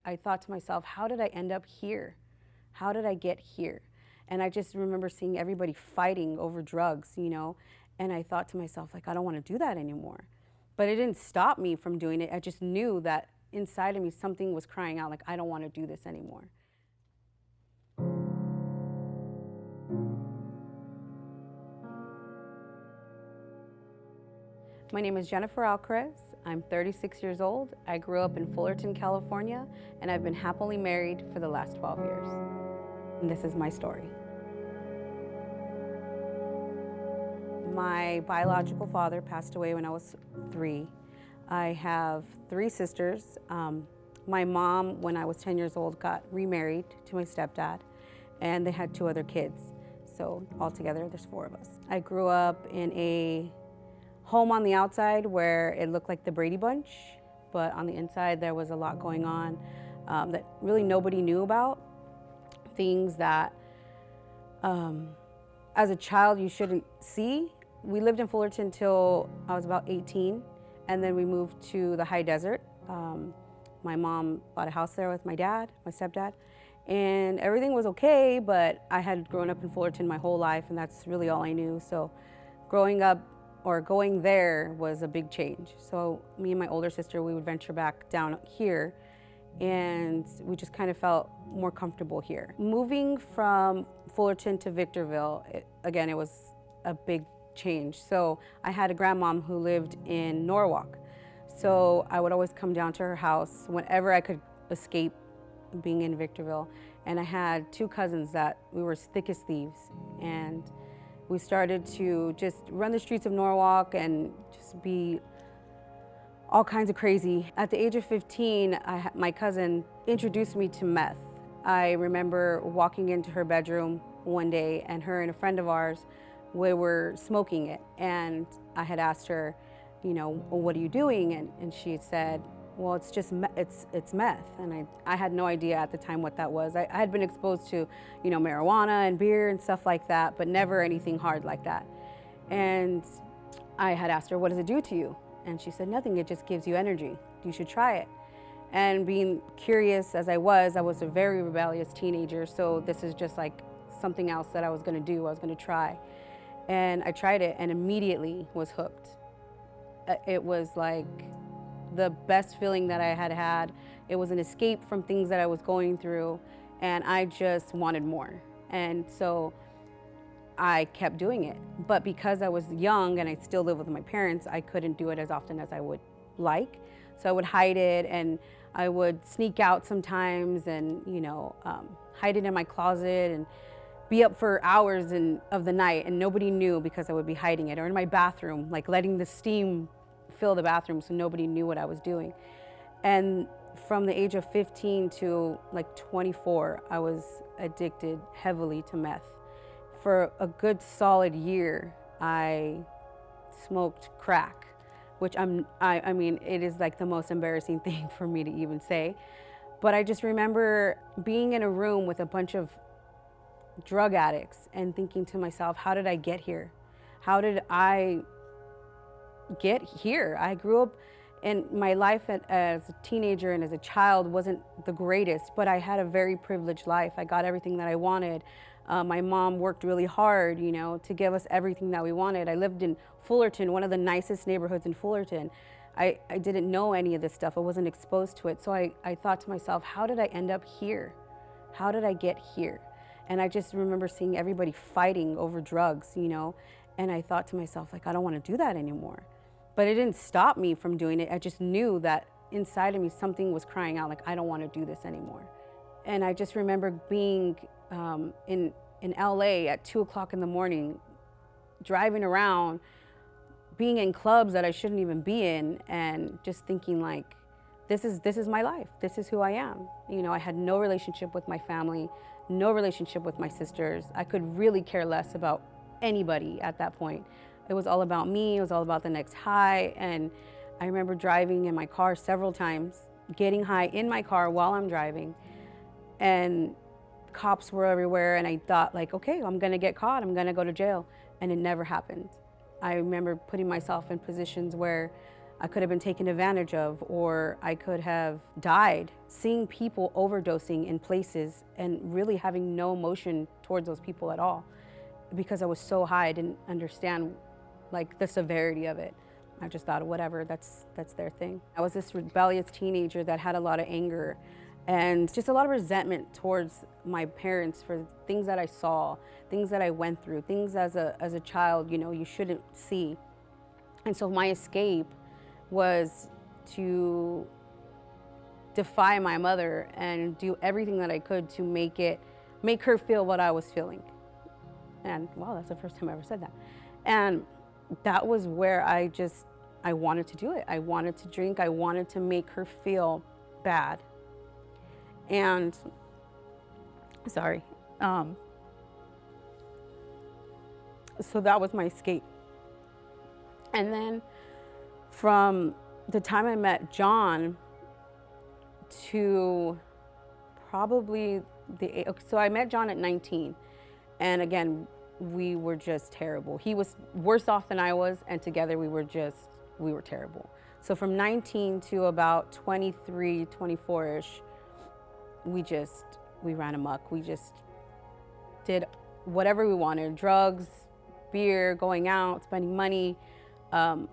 I thought to myself, how did I end up here? How did I get here? And I just remember seeing everybody fighting over drugs, and I thought to myself, like, I don't want to do that anymore. But it didn't stop me from doing it. I just knew that inside of me something was crying out, like, I don't want to do this anymore. My name is Jennifer Alcaraz. I'm 36 years old. I grew up in Fullerton, California, and I've been happily married for the last 12 years. And this is my story. My biological father passed away when I was 3. I have 3 sisters. My mom, when I was 10 years old, got remarried to my stepdad, and they had 2 other kids. So altogether, there's 4 of us. I grew up in a home on the outside where it looked like the Brady Bunch, but on the inside there was a lot going on that really nobody knew about. Things that as a child you shouldn't see. We lived in Fullerton till I was about 18, and then we moved to the high desert. My mom bought a house there with my dad, my stepdad, and everything was okay, but I had grown up in Fullerton my whole life, and that's really all I knew. So growing up or going there was a big change. So me and my older sister, we would venture back down here, and we just kind of felt more comfortable here. Moving from Fullerton to Victorville, again, it was a big change. So I had a grandmom who lived in Norwalk. So I would always come down to her house whenever I could escape being in Victorville. And I had 2 cousins that we were as thick as thieves. And we started to just run the streets of Norwalk and just be all kinds of crazy. At the age of 15, my cousin introduced me to meth. I remember walking into her bedroom one day, and her and a friend of ours, we were smoking it. And I had asked her, well, what are you doing? And she had said, well, it's just it's meth. And I had no idea at the time what that was. I had been exposed to, marijuana and beer and stuff like that, but never anything hard like that. And I had asked her, what does it do to you? And she said, nothing, it just gives you energy. You should try it. And being curious as I was a very rebellious teenager, so this is just like something else that I was gonna do, I was gonna try. And I tried it and immediately was hooked. It was like the best feeling that I had had. It was an escape from things that I was going through, and I just wanted more. And so I kept doing it. But because I was young and I still live with my parents, I couldn't do it as often as I would like. So I would hide it, and I would sneak out sometimes and, hide it in my closet and be up for hours of the night, and nobody knew because I would be hiding it, or in my bathroom, like letting the steam fill the bathroom so nobody knew what I was doing. And from the age of 15 to like 24, I was addicted heavily to meth. For a good solid year, I smoked crack, which I mean, it is like the most embarrassing thing for me to even say. But I just remember being in a room with a bunch of drug addicts and thinking to myself, how did I get here? How did I get here? I grew up, and my life as a teenager and as a child wasn't the greatest, but I had a very privileged life. I got everything that I wanted. My mom worked really hard, to give us everything that we wanted. I lived in Fullerton, one of the nicest neighborhoods in Fullerton. I didn't know any of this stuff. I wasn't exposed to it. So I thought to myself, how did I end up here? How did I get here? And I just remember seeing everybody fighting over drugs, and I thought to myself, like, I don't want to do that anymore. But it didn't stop me from doing it. I just knew that inside of me something was crying out, like, I don't want to do this anymore. And I just remember being in LA at 2 o'clock in the morning, driving around, being in clubs that I shouldn't even be in, and just thinking, like, this is my life. This is who I am. I had no relationship with my family, no relationship with my sisters. I could really care less about anybody at that point. It was all about me. It was all about the next high. And I remember driving in my car several times, getting high in my car while I'm driving, and cops were everywhere. And I thought, like, okay, I'm gonna get caught. I'm gonna go to jail. And it never happened. I remember putting myself in positions where I could have been taken advantage of, or I could have died. Seeing people overdosing in places and really having no emotion towards those people at all, because I was so high, I didn't understand like the severity of it. I just thought, whatever, that's their thing. I was this rebellious teenager that had a lot of anger and just a lot of resentment towards my parents for things that I saw, things that I went through, things as a child, you know, you shouldn't see. And so my escape was to defy my mother and do everything that I could to make her feel what I was feeling. And wow, that's the first time I ever said that. And that was where I wanted to do it. I wanted to drink. I wanted to make her feel bad. And sorry. So that was my escape. And then from the time I met John to probably so I met John at 19. And again, we were just terrible. He was worse off than I was, and together we were terrible. So from 19 to about 23, 24-ish, we ran amok. We just did whatever we wanted, drugs, beer, going out, spending money. And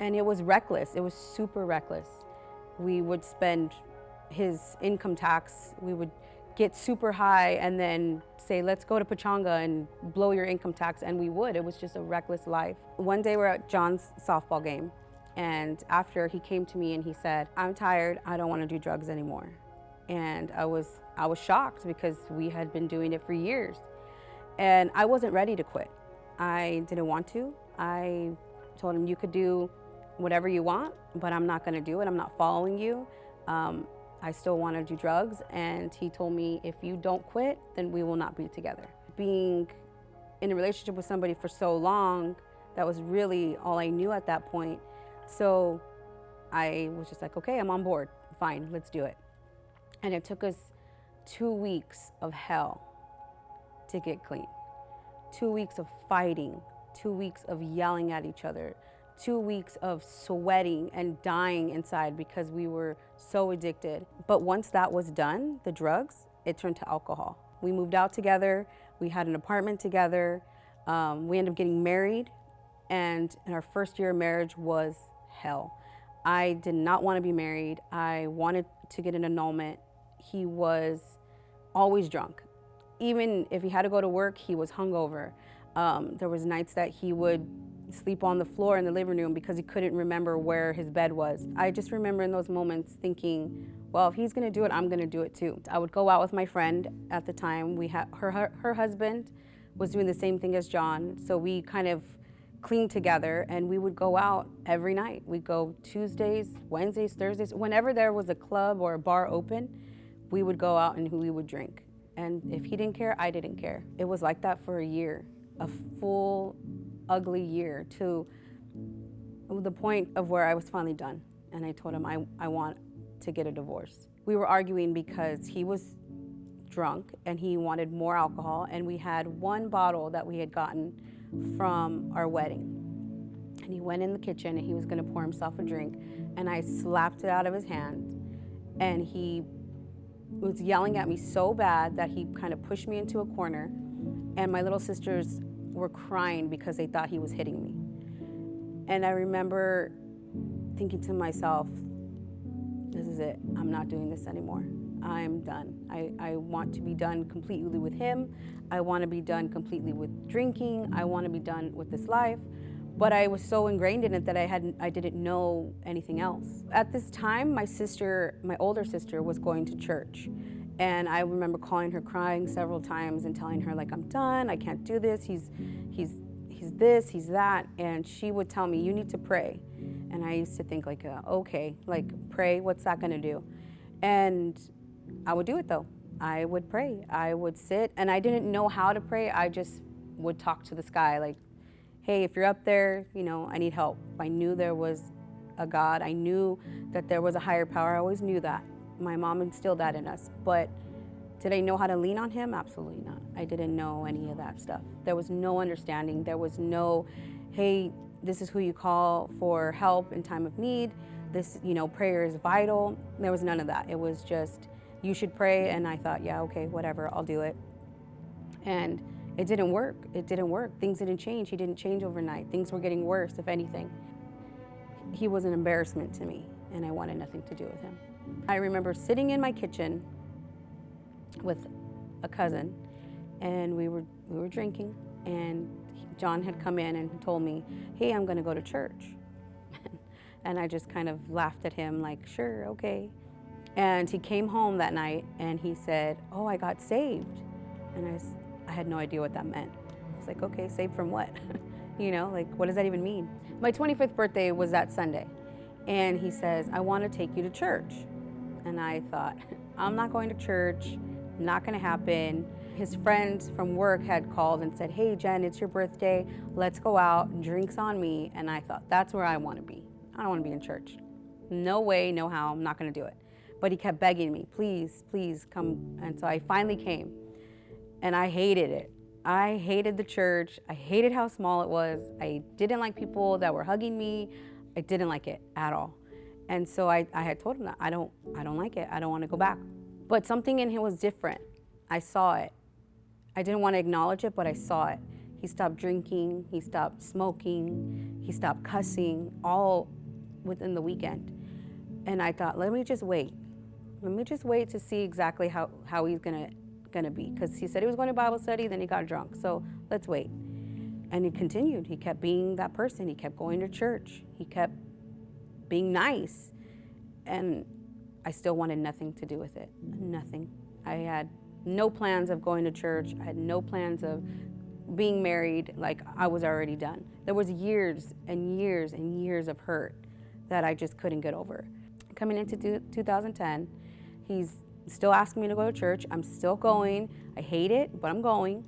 it was reckless. It was super reckless. We would spend his income tax. We would get super high and then say, let's go to Pachanga and blow your income tax. And we would. It was just a reckless life. One day we're at John's softball game. And after, he came to me and he said, I'm tired. I don't want to do drugs anymore. And I was shocked because we had been doing it for years. And I wasn't ready to quit. I didn't want to. I told him, you could do whatever you want, but I'm not going to do it. I'm not following you. I still want to do drugs. And he told me, if you don't quit, then we will not be together. Being in a relationship with somebody for so long, that was really all I knew at that point. So I was just like, okay, I'm on board. Fine, let's do it. And it took us 2 weeks of hell to get clean. 2 weeks of fighting, 2 weeks of yelling at each other, 2 weeks of sweating and dying inside because we were so addicted. But once that was done, the drugs, it turned to alcohol. We moved out together. We had an apartment together. We ended up getting married. And in our first year of marriage was hell. I did not want to be married. I wanted to get an annulment. He was always drunk. Even if he had to go to work, he was hungover. There was nights that he would sleep on the floor in the living room because he couldn't remember where his bed was. I just remember in those moments thinking, well, if he's gonna do it, I'm gonna do it too. I would go out with my friend at the time. We had her husband was doing the same thing as John, so we kind of cleaned together and we would go out every night. We'd go Tuesdays, Wednesdays, Thursdays, whenever there was a club or a bar open, we would go out and we would drink. And if he didn't care, I didn't care. It was like that for a year, a full ugly year, to the point of where I was finally done. And I told him I want to get a divorce. We were arguing because he was drunk and he wanted more alcohol, and we had one bottle that we had gotten from our wedding. And he went in the kitchen and he was gonna pour himself a drink, and I slapped it out of his hand, and he was yelling at me so bad that he kind of pushed me into a corner, and my little sisters were crying because they thought he was hitting me. And I remember thinking to myself, this is it. I'm not doing this anymore. I'm done. I want to be done completely with him. I want to be done completely with drinking. I want to be done with this life. But I was so ingrained in it that I didn't know anything else. At this time, my older sister was going to church. And I remember calling her crying several times and telling her, like, I'm done, I can't do this, he's this, he's that. And she would tell me, you need to pray. And I used to think, like, okay, like, pray, what's that gonna do? And I would do it though. I would pray, I would sit, and I didn't know how to pray. I just would talk to the sky, like, hey, if you're up there, you know, I need help. I knew there was a God. I knew that there was a higher power. I always knew that. My mom instilled that in us. But did I know how to lean on him? Absolutely not. I didn't know any of that stuff. There was no understanding. There was no, hey, this is who you call for help in time of need. This, prayer is vital. There was none of that. It was just, you should pray. And I thought, yeah, okay, whatever, I'll do it. And it didn't work. It didn't work. Things didn't change. He didn't change overnight. Things were getting worse, if anything. He was an embarrassment to me, and I wanted nothing to do with him. I remember sitting in my kitchen with a cousin, and we were drinking, and John had come in and told me, hey, I'm gonna go to church. And I just kind of laughed at him like, sure, okay. And he came home that night and he said, oh, I got saved. And I had no idea what that meant. I was like, okay, saved from what? What does that even mean? My 25th birthday was that Sunday. And he says, I want to take you to church. And I thought, I'm not going to church, not gonna happen. His friends from work had called and said, hey, Jen, it's your birthday. Let's go out, drinks on me. And I thought, that's where I want to be. I don't want to be in church. No way, no how, I'm not going to do it. But he kept begging me, please, please come. And so I finally came, and I hated it. I hated the church. I hated how small it was. I didn't like people that were hugging me. I didn't like it at all. And so I had told him that I don't like it. I don't want to go back. But something in him was different. I saw it. I didn't want to acknowledge it, but I saw it. He stopped drinking. He stopped smoking. He stopped cussing, all within the weekend. And I thought, let me just wait. Let me just wait to see exactly how he's gonna be. Because he said he was going to Bible study, then he got drunk. So let's wait. And he continued. He kept being that person. He kept going to church. He kept being nice. And I still wanted nothing to do with it. Nothing. I had no plans of going to church. I had no plans of being married. Like, I was already done. There was years and years and years of hurt that I just couldn't get over. Coming into 2010, he's still asking me to go to church. I'm still going. I hate it, but I'm going.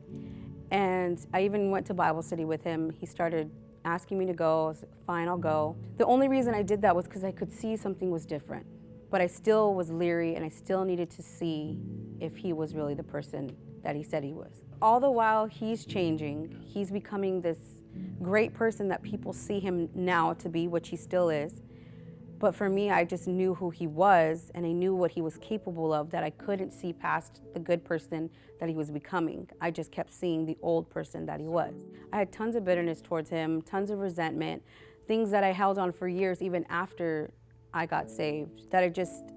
And I even went to Bible study with him. He started asking me to go. I said, fine, I'll go. The only reason I did that was because I could see something was different. But I still was leery, and I still needed to see if he was really the person that he said he was. All the while he's changing, he's becoming this great person that people see him now to be, which he still is. But for me, I just knew who he was, and I knew what he was capable of, that I couldn't see past the good person that he was becoming. I just kept seeing the old person that he was. I had tons of bitterness towards him, tons of resentment, things that I held on for years, even after I got saved, that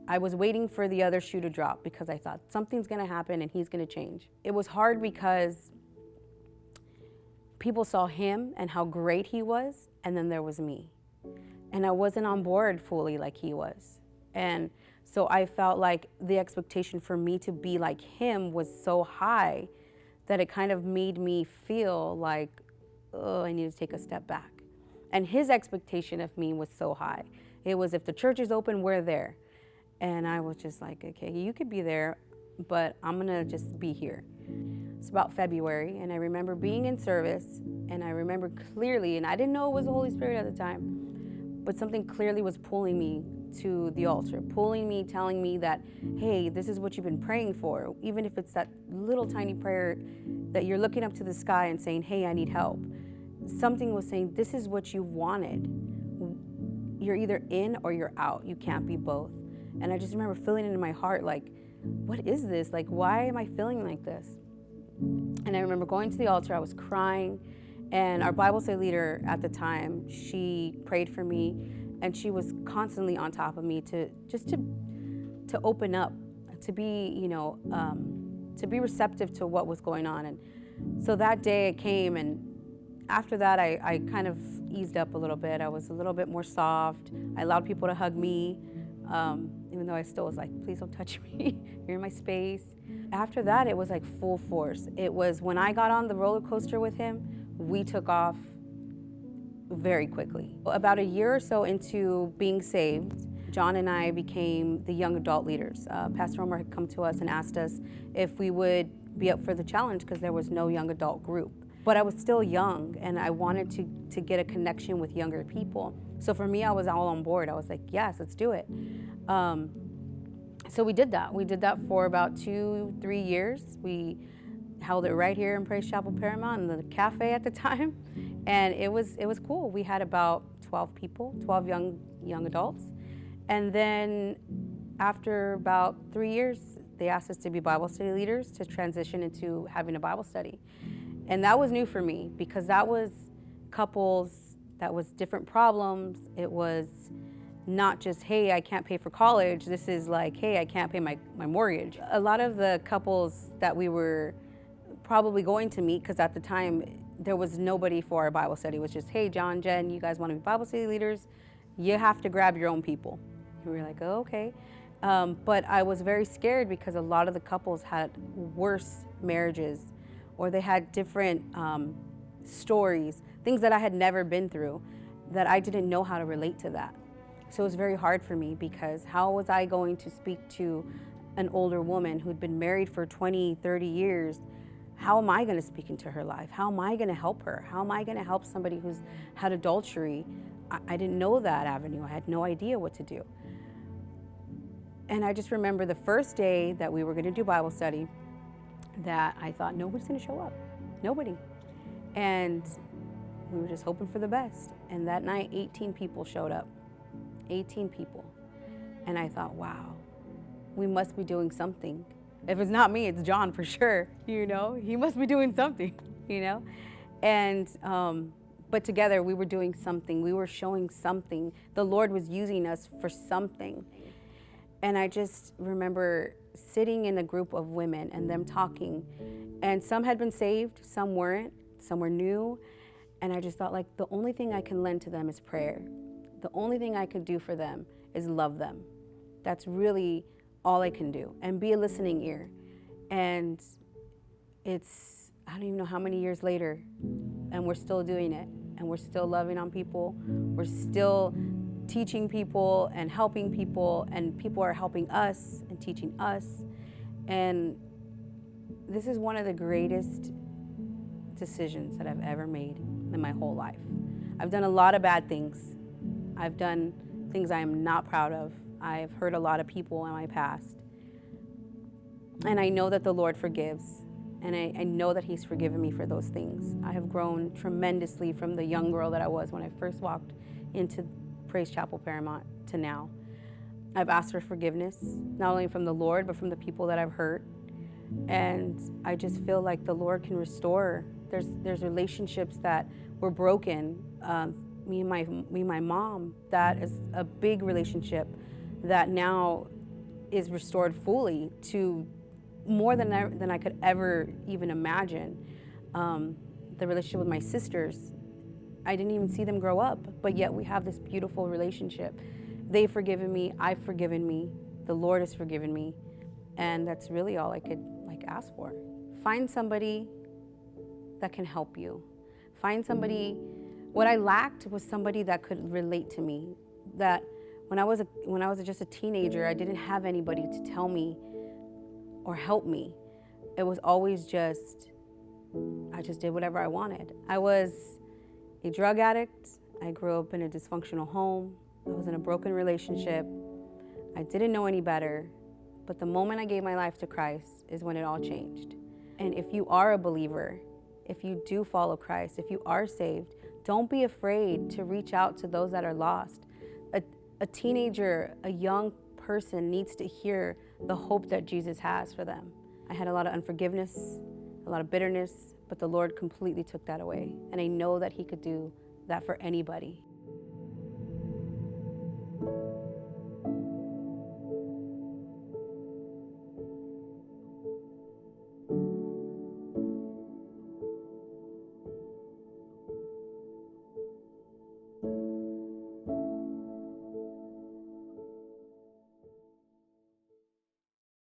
I was waiting for the other shoe to drop, because I thought something's gonna happen and he's gonna change. It was hard because people saw him and how great he was, and then there was me. And I wasn't on board fully like he was. And so I felt like the expectation for me to be like him was so high that it kind of made me feel like, oh, I need to take a step back. And his expectation of me was so high. It was, if the church is open, we're there. And I was just like, okay, you could be there, but I'm gonna just be here. It's about February, and I remember being in service, and I remember clearly, and I didn't know it was the Holy Spirit at the time, but something clearly was pulling me to the altar, pulling me, telling me that, hey, this is what you've been praying for. Even if it's that little tiny prayer that you're looking up to the sky and saying, hey, I need help. Something was saying, this is what you wanted. You're either in or you're out. You can't be both. And I just remember feeling it in my heart, like, what is this? Like, why am I feeling like this? And I remember going to the altar, I was crying. And our Bible study leader at the time, she prayed for me, and she was constantly on top of me to open up, to be, to be receptive to what was going on. And so that day it came, and after that I kind of eased up a little bit. I was a little bit more soft. I allowed people to hug me, even though I still was like, please don't touch me, you're in my space. After that, it was like full force. It was when I got on the roller coaster with him, we took off very quickly. About a year or so into being saved, John and I became the young adult leaders. Pastor Omar had come to us and asked us if we would be up for the challenge, because there was no young adult group. But I was still young, and I wanted to get a connection with younger people. So for me, I was all on board. I was like, yes, let's do it. So we did that. We did that for about 2-3 years. We held it right here in Praise Chapel Paramount in the cafe at the time. And it was cool. We had about 12 people, 12 young adults. And then after about 3 years, they asked us to be Bible study leaders to transition into having a Bible study. And that was new for me because that was couples, that was different problems. It was not just, hey, I can't pay for college. This is like, hey, I can't pay my mortgage. A lot of the couples that we were probably going to meet, because at the time there was nobody for our Bible study. It was just, hey, John, Jen, you guys want to be Bible study leaders? You have to grab your own people. And we were like, oh, okay. But I was very scared because a lot of the couples had worse marriages, or they had different stories, things that I had never been through, that I didn't know how to relate to that. So it was very hard for me because how was I going to speak to an older woman who'd been married for 20, 30 years? How am I going to speak into her life? How am I going to help her? How am I going to help somebody who's had adultery? I didn't know that avenue. I had no idea what to do. And I just remember the first day that we were going to do Bible study that I thought nobody's going to show up. Nobody. And we were just hoping for the best. And that night, 18 people showed up. 18 people. And I thought, wow, we must be doing something. If it's not me, it's John for sure, you know? He must be doing something, you know? And, but together we were doing something. We were showing something. The Lord was using us for something. And I just remember sitting in a group of women and them talking. And some had been saved, some weren't, some were new. And I just thought, like, the only thing I can lend to them is prayer. The only thing I could do for them is love them. That's really all I can do, and be a listening ear. And it's, I don't even know how many years later, and we're still doing it, and we're still loving on people. We're still teaching people and helping people, and people are helping us and teaching us. And this is one of the greatest decisions that I've ever made in my whole life. I've done a lot of bad things. I've done things I am not proud of. I've hurt a lot of people in my past. And I know that the Lord forgives. And I know that He's forgiven me for those things. I have grown tremendously from the young girl that I was when I first walked into Praise Chapel Paramount to now. I've asked for forgiveness, not only from the Lord, but from the people that I've hurt. And I just feel like the Lord can restore. There's relationships that were broken. Me and my mom, that is a big relationship that now is restored fully to more than I could ever even imagine. The relationship with my sisters, I didn't even see them grow up, but yet we have this beautiful relationship. They've forgiven me, I've forgiven me, the Lord has forgiven me, and that's really all I could ask for. Find somebody that can help you. Find somebody. What I lacked was somebody that could relate to me. That when I was just a teenager, I didn't have anybody to tell me or help me. It was always just, I just did whatever I wanted. I was a drug addict. I grew up in a dysfunctional home. I was in a broken relationship. I didn't know any better. But the moment I gave my life to Christ is when it all changed. And if you are a believer, if you do follow Christ, if you are saved, don't be afraid to reach out to those that are lost. A teenager, a young person needs to hear the hope that Jesus has for them. I had a lot of unforgiveness, a lot of bitterness, but the Lord completely took that away. And I know that He could do that for anybody.